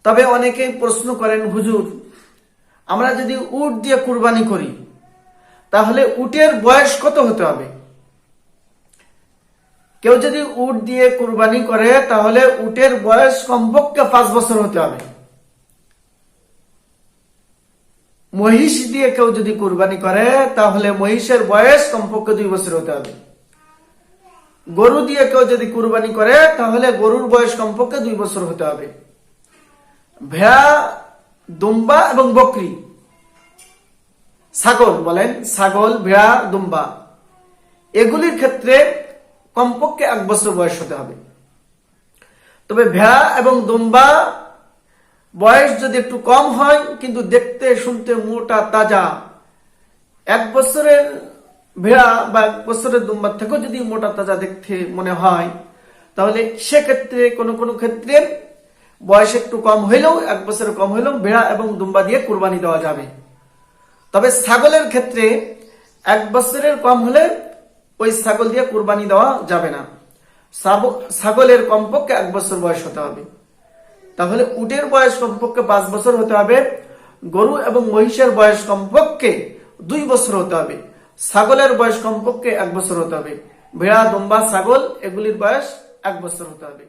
তবে অনেকেই প্রশ্ন করেন, হুজুর আমরা যদি উট দিয়ে কুরবানি করি তাহলে উটের বয়স কত হতে হবে? কেউ যদি উট দিয়ে কুরবানি করে তাহলে উটের বয়স কমপক্ষে 5 বছর হতে হবে। মহিষ দিয়ে কেউ যদি কুরবানি করে তাহলে মহিষের বয়স কমপক্ষে 2 বছর হতে হবে। গরু দিয়ে কেউ যদি কুরবানি করে তাহলে গরুর বয়স কমপক্ষে 2 বছর হতে হবে। ভেড়া, দুম্বা এবং বকরি, ছাগল বলেন, ছাগল, ভেড়া, দুম্বা, এগুলির ক্ষেত্রে কমপক্ষে 1 বছর বয়স হতে হবে। তবে ভেড়া এবং দুম্বা বয়স যদি একটু কম হয় কিন্তু দেখতে শুনতে মোটা তাজা, 1 বছরের ভেড়া বা 1 বছরের দুম্বার থেকেও যদি মোটা তাজা দেখতে মনে হয় তাহলে সেক্ষেত্রে কোনো ক্ষেত্রে বয়স একটু কম হইলেও, 1 বছরের কম হইলেও ভেড়া এবং দুম্বা দিয়ে কুরবানি দেওয়া যাবে। তবে ছাগলের ক্ষেত্রে 1 বছরের কম হলে ওই ছাগল দিয়ে কুরবানি দেওয়া যাবে না। ছাগলের কমপক্ষে 1 বছর বয়স হতে হবে। তাহলে উটের বয়স কমপক্ষে 5 বছর হতে হবে। গরু এবং মহিষের বয়স কমপক্ষে 2 বছর হতে হবে। ছাগলের বয়স কমপক্ষে 1 বছর হতে হবে। ভেড়া, দুম্বা, ছাগল এগুলির বয়স 1 বছর হতে হবে।